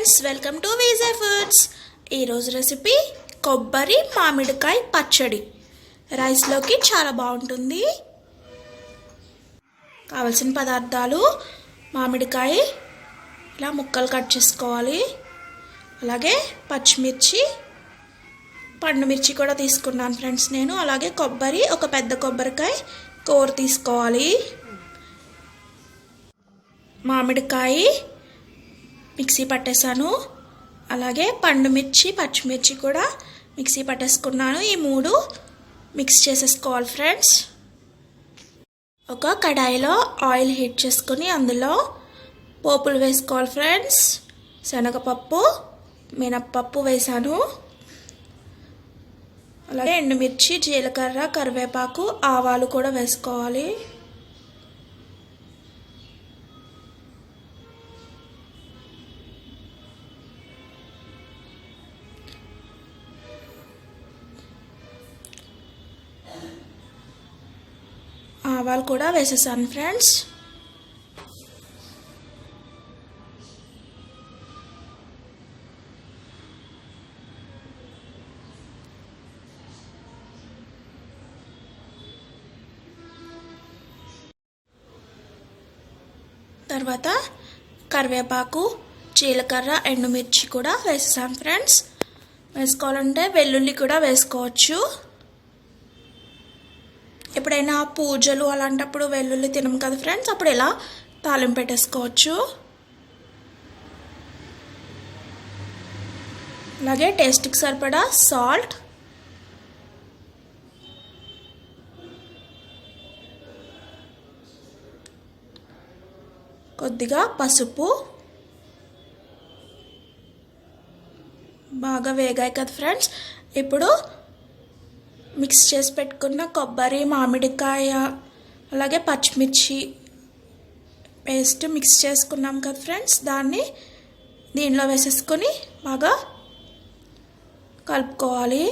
Friends, welcome to Vijay foods. ఈరోజు recipe కొబ్బరి మామిడికాయ పచ్చడి. రైస్లోకి చాలా బాగుంటుంది. కావలసిన పదార్థాలు: మామిడికాయ ఇలా ముక్కలు కట్ చేసుకోవాలి. అలాగే పచ్చిమిర్చి, పండు మిర్చి కూడా తీసుకున్నాను ఫ్రెండ్స్ నేను. అలాగే కొబ్బరి, ఒక పెద్ద కొబ్బరికాయ కూర తీసుకోవాలి. మామిడికాయ మిక్సీ పట్టేసాను. అలాగే పండు మిర్చి, పచ్చిమిర్చి కూడా మిక్సీ పట్టేసుకున్నాను. ఈ మూడు మిక్స్ చేసేసుకోవాలి ఫ్రెండ్స్. ఒక కడాయిలో ఆయిల్ హీట్ చేసుకుని అందులో పోపులు వేసుకోవాలి ఫ్రెండ్స్. శనగపప్పు, మినప్పప్పు వేసాను. అలాగే ఎండుమిర్చి, జీలకర్ర, కరివేపాకు, ఆవాలు కూడా వేసుకోవాలి. ఆవాలు కూడా వేసేసాను ఫ్రెండ్స్. తర్వాత కరివేపాకు, జీలకర్ర, ఎండుమిర్చి కూడా వేసేసాను ఫ్రెండ్స్. వేసుకోవాలంటే వెల్లుల్లి కూడా వేసుకోవచ్చు. ఎప్పుడైనా పూజలు అలాంటప్పుడు వెల్లుల్లి తినము కదా ఫ్రెండ్స్, అప్పుడు ఇలా తాలింపు పెట్టేసుకోవచ్చు. అలాగే టేస్ట్కి సరిపడా సాల్ట్, కొద్దిగా పసుపు. బాగా వేగాయి కదా ఫ్రెండ్స్. ఇప్పుడు మిక్స్ చేసి పెట్టుకున్న కొబ్బరి, మామిడికాయ, అలాగే పచ్చిమిర్చి పేస్ట్ మిక్స్ చేసుకున్నాం కదా ఫ్రెండ్స్, దాన్ని దీనిలో వేసేసుకొని బాగా కలుపుకోవాలి.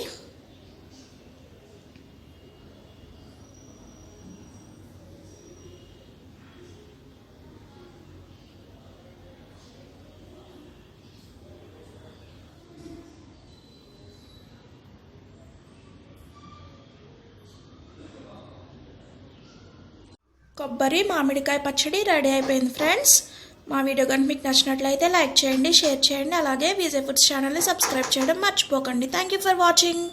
కొబ్బరి మామిడికాయ పచ్చడి రెడీ అయిపోయింది ఫ్రెండ్స్. మా వీడియో కనుక మీకు నచ్చినట్లయితే లైక్ చేయండి, షేర్ చేయండి. అలాగే విజయ్ ఫుడ్స్ ఛానల్ని సబ్స్క్రైబ్ చేయడం మర్చిపోకండి. Thank you for watching.